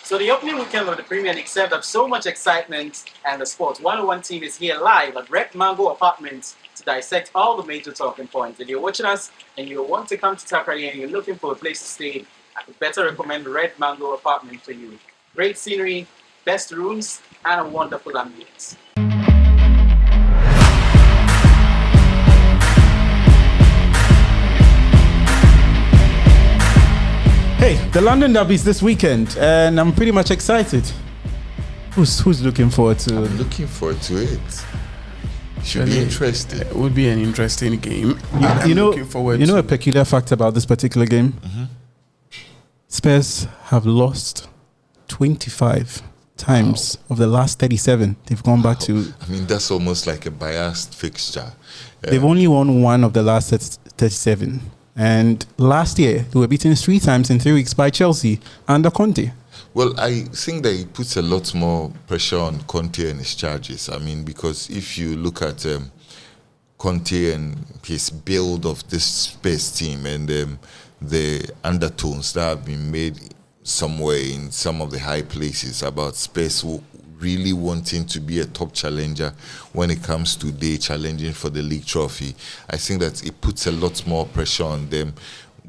So the opening weekend of the Premier League served up so much excitement and the Sports 101 team is here live at Red Mango Apartments to dissect all the major talking points. If you're watching us and you want to come to Takrady and you're looking for a place to stay, I could better recommend Red Mango Apartment for you. Great scenery, best rooms, and a wonderful ambience. Hey, the London Derby is this weekend, and I'm pretty much excited. Who's looking forward to? I'm looking forward to it. Should be interesting. It would be an interesting game. You know a peculiar fact about this particular game? Mm-hmm. Spurs have lost 25 times of the last 37. They've gone back to... I mean, that's almost like a biased fixture. They've only won one of the last 37. And last year, they were beaten 3 times in 3 weeks by Chelsea under Conte. Well, I think that it puts a lot more pressure on Conte and his charges. I mean, because if you look at Conte and his build of this Spurs team and the undertones that have been made somewhere in some of the high places about Spurs really wanting to be a top challenger when it comes to they challenging for the league trophy, I think that it puts a lot more pressure on them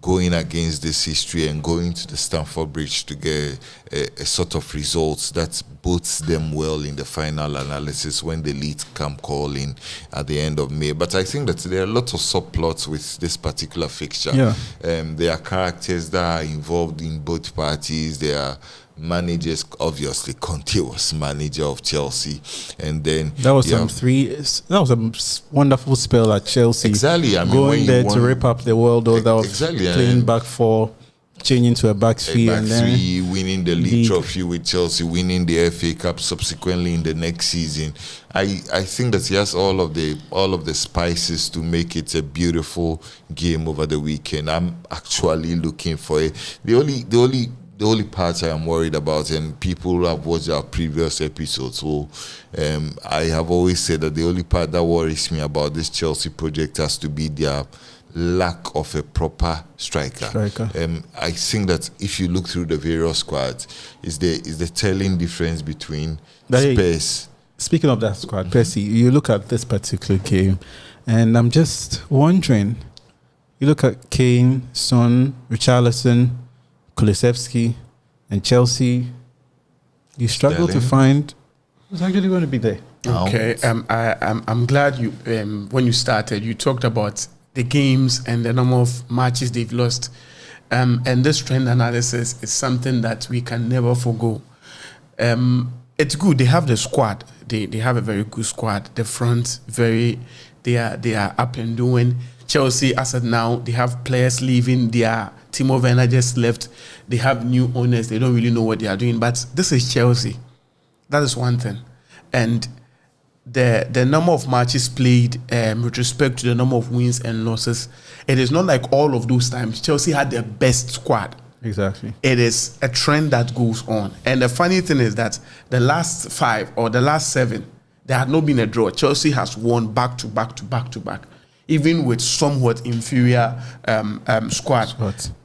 going against this history and going to the Stamford Bridge to get a sort of results that bodes them well in the final analysis when the leads come calling at the end of May. But I think that there are lots of subplots with this particular fixture. Yeah. There are characters that are involved in both parties. There are managers. Obviously Conte was manager of Chelsea, and then that was a wonderful spell at Chelsea. Exactly. I mean, going there to rip up the world order, exactly, playing back 4, changing to a back 3, and then winning the league trophy with Chelsea, winning the FA Cup subsequently in the next season. I think that he has all of the spices to make it a beautiful game over the weekend. I'm actually looking for it. The only part I am worried about, and people who have watched our previous episodes, I have always said that the only part that worries me about this Chelsea project has to be their lack of a proper striker. I think that if you look through the various squads, is the telling difference between Spurs. Speaking of that squad, Percy, you look at this particular game, and I'm just wondering, you look at Kane, Son, Richarlison, Kulusevski, and Chelsea, you struggle to find who's actually going to be there. Okay, I'm glad you when you started, you talked about the games and the number of matches they've lost, and this trend analysis is something that we can never forgo. It's good. They have the squad. They have a very good squad. The front they are up and doing. Chelsea, as of now, they have players leaving. Timo Werner just left. They have new owners. They don't really know what they are doing. But this is Chelsea. That is one thing. And the number of matches played with respect to the number of wins and losses, it is not like all of those times Chelsea had the best squad. Exactly. It is a trend that goes on. And the funny thing is that the last 5 or the last 7, there had not been a draw. Chelsea has won back to back to back to back, even with somewhat inferior squad.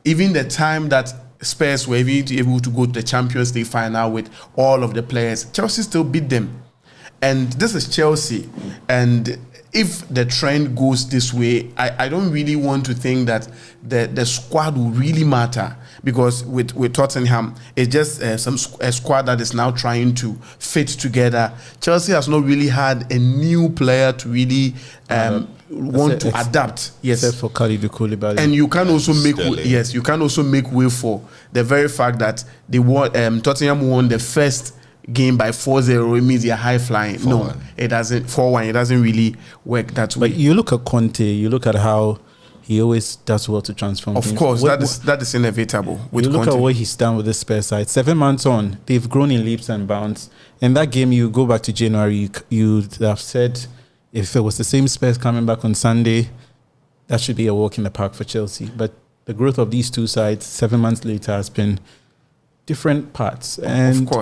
Even the time that Spurs were able to go to the Champions League final with all of the players, Chelsea still beat them. And this is Chelsea. And if the trend goes this way, I don't really want to think that the squad will really matter, because with Tottenham, it's just a squad that is now trying to fit together. Chelsea has not really had a new player to really want to adapt. Yes, except for Kalidou Koulibaly. And you can also make way for the very fact that they won. Tottenham won the first game by 4-0. It means you're high flying. 4-1. No, it doesn't. 4-1. It doesn't really work that way. But you look at Conte. You look at how he always does well to transform. Of things. Course, that is inevitable. With you look Conte. at what he's done with the Spurs side. 7 months on, they've grown in leaps and bounds. In that game, you go back to January, you'd have said, if it was the same Spurs coming back on Sunday, that should be a walk in the park for Chelsea. But the growth of these two sides 7 months later has been different parts. And of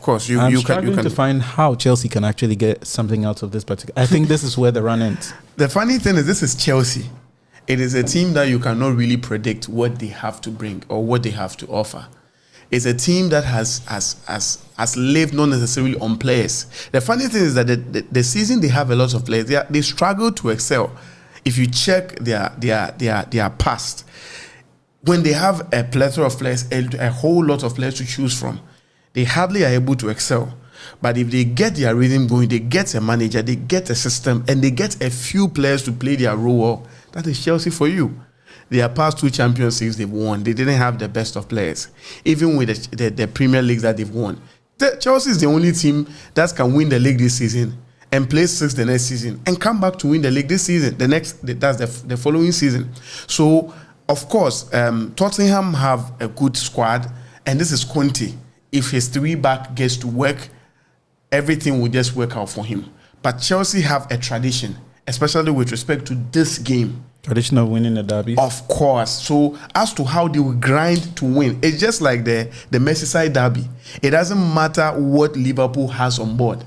course, I'm struggling to find how Chelsea can actually get something out of this particular. I think this is where the run ends. The funny thing is, this is Chelsea. It is a team that you cannot really predict what they have to bring or what they have to offer. is a team that has lived not necessarily on players. The funny thing is that the season they have a lot of players. They struggle to excel. If you check their past, when they have a plethora of players, a whole lot of players to choose from, they hardly are able to excel. But if they get their rhythm going, they get a manager, they get a system, and they get a few players to play their role well, that is Chelsea for you. Their past 2 Champions Leagues they've won, they didn't have the best of players. Even with the Premier Leagues that they've won. Chelsea is the only team that can win the league this season and play 6th the next season and come back to win the league this season. That's the following season. So, of course, Tottenham have a good squad, and this is Conte. If his 3-back gets to work, everything will just work out for him. But Chelsea have a tradition, especially with respect to this game. Tradition of winning the derby. Of course. So as to how they will grind to win, it's just like the Merseyside derby. It doesn't matter what Liverpool has on board.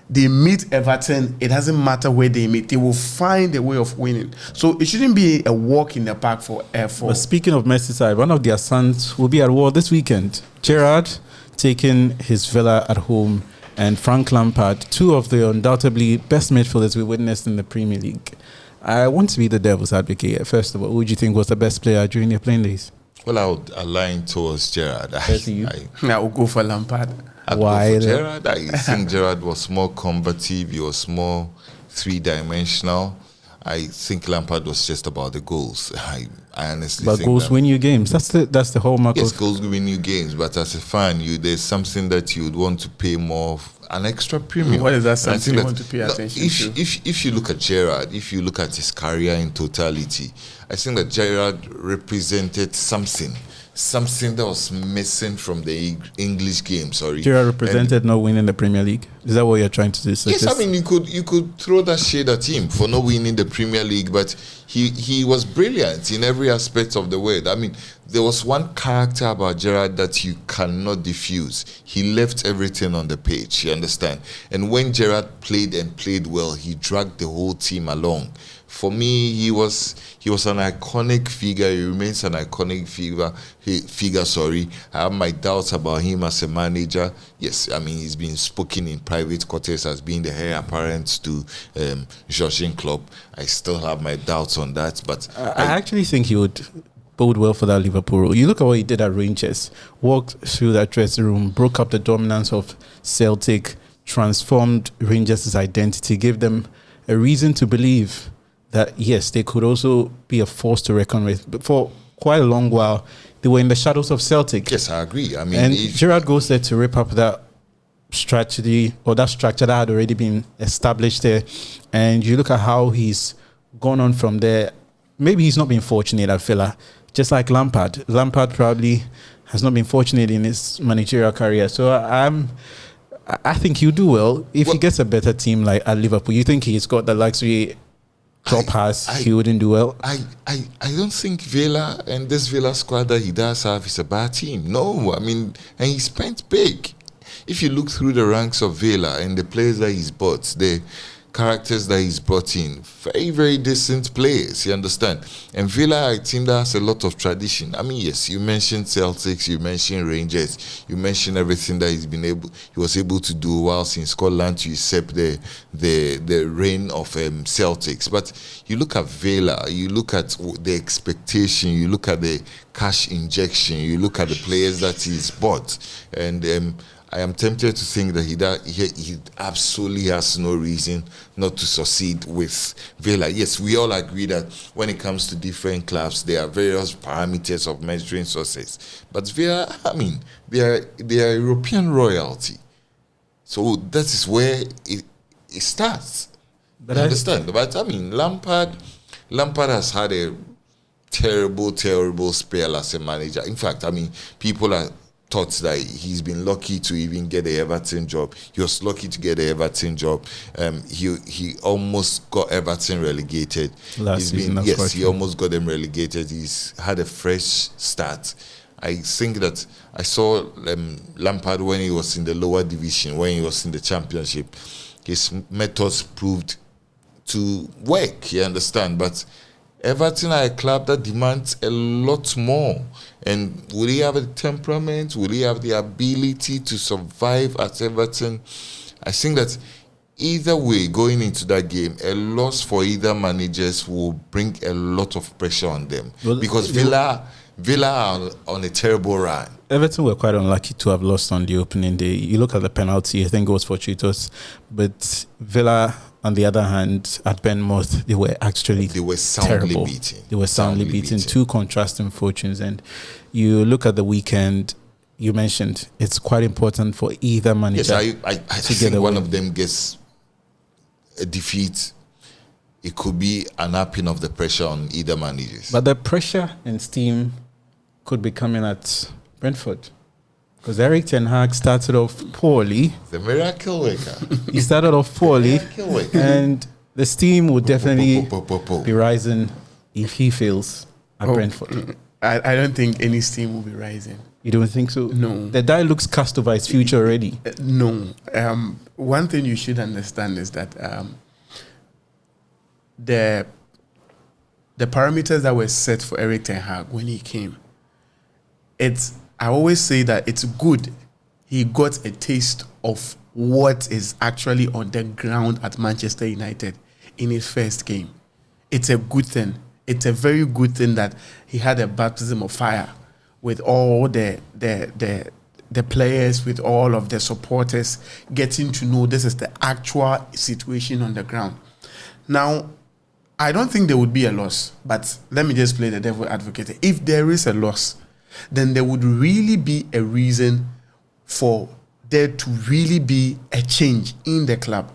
They meet Everton, it doesn't matter where they meet. They will find a way of winning. So it shouldn't be a walk in the park for. But speaking of Merseyside, one of their sons will be at war this weekend. Gerrard taking his Villa at home, and Frank Lampard, 2 of the undoubtedly best midfielders we witnessed in the Premier League. I want to be the devil's advocate. First of all, who would you think was the best player during their playing days? Well, I would align towards Gerrard. I will go for Lampard. Why? Go for Gerrard. I think Gerrard was more combative. He was more 3-dimensional. I think Lampard was just about the goals. I honestly think goals win you games. That's the hallmark. Yes, goals win you games. But as a fan, there's something that you would want to pay more, an extra premium. What is that something you want to pay attention to? If you look at Gerrard, if you look at his career in totality, I think that Gerrard represented something that was missing from the English game. Sorry, Gerrard represented not winning the Premier League. Is that what you're trying to do? Yes, I mean you could throw that shade at him for not winning the Premier League, but he was brilliant in every aspect of the word. I mean, there was one character about Gerrard that you cannot diffuse. He left everything on the pitch. You understand? And when Gerrard played well, he dragged the whole team along. For me, he was an iconic figure. He remains an iconic figure. Sorry, I have my doubts about him as a manager. Yes, I mean he's been spoken in private quarters as being the heir apparent to Jurgen Klopp. I still have my doubts on that, but I actually think he would bode well for that Liverpool role. You look at what he did at Rangers. Walked through that dressing room, broke up the dominance of Celtic, transformed Rangers' identity, gave them a reason to believe that yes, they could also be a force to reckon with. But for quite a long while, they were in the shadows of Celtic. Yes, I agree. I mean, and Gerrard goes there to rip up that strategy or that structure that had already been established there. And you look at how he's gone on from there. Maybe he's not been fortunate at Villa, just like Lampard. Lampard probably has not been fortunate in his managerial career. So I think he'll do well if he gets a better team like at Liverpool. You think he's got the luxury? He wouldn't do well. I don't think Villa and this Villa squad that he does have is a bad team. No, I mean, and he spent big. If you look through the ranks of Villa and the players that he's bought, the characters that he's brought in, very, very decent players, you understand? And Villa, I think that has a lot of tradition. I mean, yes, you mentioned Celtics, you mentioned Rangers, you mentioned everything that he was able to do whilst in Scotland to usurp the reign of Celtics. But you look at Villa, you look at the expectation, you look at the cash injection, you look at the players that he's bought, and I am tempted to think that he absolutely has no reason not to succeed with Villa. Yes, we all agree that when it comes to different clubs, there are various parameters of measuring success. But Villa, I mean, they are European royalty. So that is where it starts. But I understand. But I mean, Lampard has had a terrible, terrible spell as a manager. In fact, I mean, people are thought that he's been lucky to even get the Everton job. He was lucky to get the Everton job. He almost got Everton relegated. He almost got them relegated. He's had a fresh start. I think that I saw Lampard when he was in the lower division, when he was in the Championship. His methods proved to work, you understand? But Everton are a club that demands a lot more. And will he have the temperament? Will he have the ability to survive at Everton? I think that either way, going into that game, a loss for either managers will bring a lot of pressure on them. Well, because Villa are on a terrible run. Everton were quite unlucky to have lost on the opening day. You look at the penalty, I think it was fortuitous. But Villa, on the other hand, at Bournemouth, they were actually soundly terrible. beaten. They were soundly beaten. Two contrasting fortunes. And you look at the weekend, you mentioned it's quite important for either manager. Yes, I think one of them gets a defeat. It could be an upping of the pressure on either managers. But the pressure and steam could be coming at Brentford. Because Eric Ten Hag started off poorly. The miracle worker. He started off poorly. And the steam would definitely be rising if he fails at Brentford. I don't think any steam will be rising. You don't think so? No. The guy looks cast over his future already. No. One thing you should understand is that the parameters that were set for Eric Ten Hag when he came, I always say that it's good he got a taste of what is actually on the ground at Manchester United in his first game. It's a good thing. It's a very good thing that he had a baptism of fire with all the players, with all of the supporters, getting to know this is the actual situation on the ground. Now, I don't think there would be a loss, but let me just play the devil advocate. If there is a loss, then there would really be a reason for there to really be a change in the club.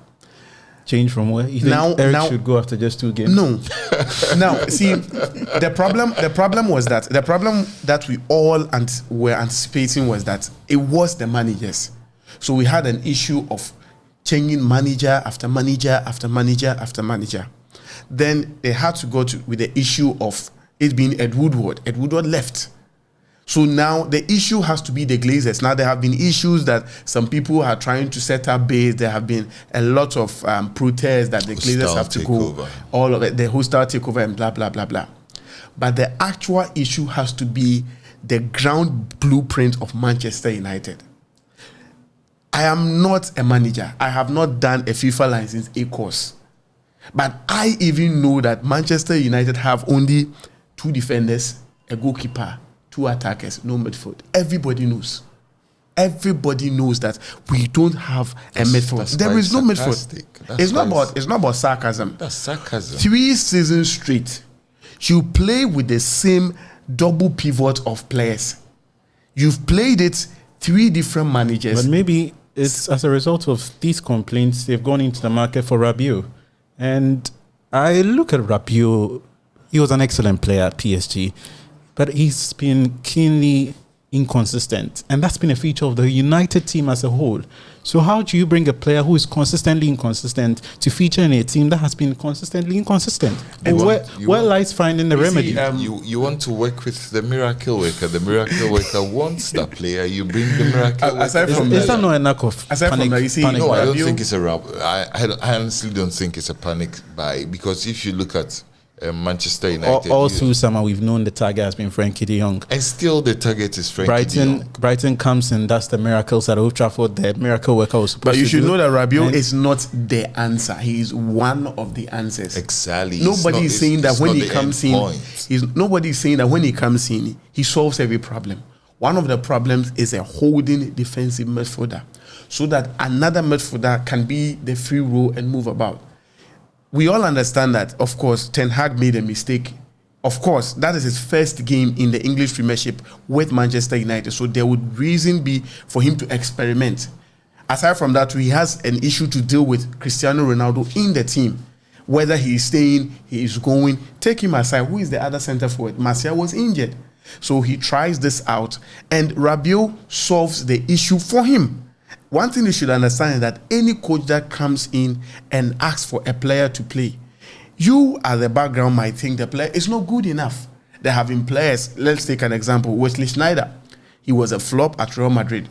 Change from where? You think Eric should go after just 2 games? No. Now, see, the problem was that the problem that we all were anticipating was that it was the managers. So we had an issue of changing manager after manager after manager after manager. Then they had to go with the issue of it being Ed Woodward. Ed Woodward left. So now the issue has to be the Glazers. Now there have been issues that some people are trying to set up base. There have been a lot of protests that the Glazers have to go. All of it, the hostile takeover and blah, blah, blah, blah. But the actual issue has to be the ground blueprint of Manchester United. I am not a manager. I have not done a FIFA license A course. But I even know that Manchester United have only 2 defenders, a goalkeeper, 2 attackers, no midfield. Everybody knows. Everybody knows that we don't have a midfield. There is no midfield. It's not about sarcasm. That's sarcasm. 3 seasons straight, you play with the same double pivot of players. You've played it 3 different managers. But maybe it's as a result of these complaints, they've gone into the market for Rabiot. And I look at Rabiot, he was an excellent player at PSG, but he's been keenly inconsistent. And that's been a feature of the United team as a whole. So how do you bring a player who is consistently inconsistent to feature in a team that has been consistently inconsistent? Where lies finding the remedy? You want to work with the miracle worker. The miracle worker wants that player. You bring the miracle worker. Is that not a knack of panic? No, I don't think it's a rub. I honestly don't think it's a panic buy, because if you look at Manchester United, all through summer we've known the target has been Frankie de Jong, and still the target is Frankie de Jong. Brighton comes and does the miracles at Old Trafford. The miracle worker was supposed to. But you should know that Rabiot is not the answer. He is one of the answers. Exactly. Nobody is saying that when he comes in, nobody is saying that when he comes in, he solves every problem. One of the problems is a holding defensive midfielder, so that another midfielder can be the free role and move about. We all understand that, of course, Ten Hag made a mistake. Of course, that is his first game in the English Premiership with Manchester United. So there would reason be for him to experiment. Aside from that, he has an issue to deal with Cristiano Ronaldo in the team. Whether he is staying, he is going, take him aside. Who is the other centre forward? Martial was injured. So he tries this out, and Rabiot solves the issue for him. One thing you should understand is that any coach that comes in and asks for a player to play, you at the background might think the player is not good enough. There have been players, let's take an example, Wesley Sneijder. He was a flop at Real Madrid.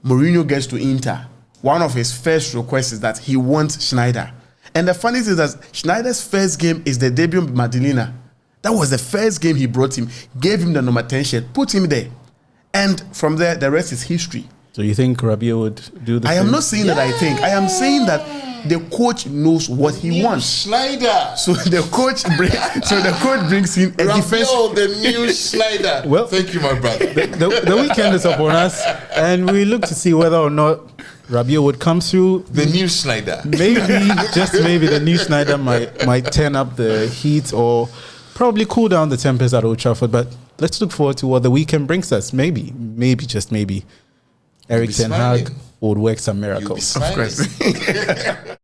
Mourinho gets to Inter. One of his first requests is that he wants Sneijder. And the funny thing is that Schneider's first game is the debut of Madilena. That was the first game he brought him, gave him the number 10 shirt, put him there. And from there, the rest is history. So you think Rabiot would do the I same? am not saying that I think. I am saying that the coach knows what he wants. Slider. So the coach brings in a defense. Rabiot, the new slider. Well, thank you, my brother. The weekend is upon us, and we look to see whether or not Rabiot would come through. The new slider. Maybe, just maybe, the new Schneider might turn up the heat or probably cool down the tempers at Old Trafford. But let's look forward to what the weekend brings us. Maybe, just maybe, Eric Ten Hag would work some miracles. Of course.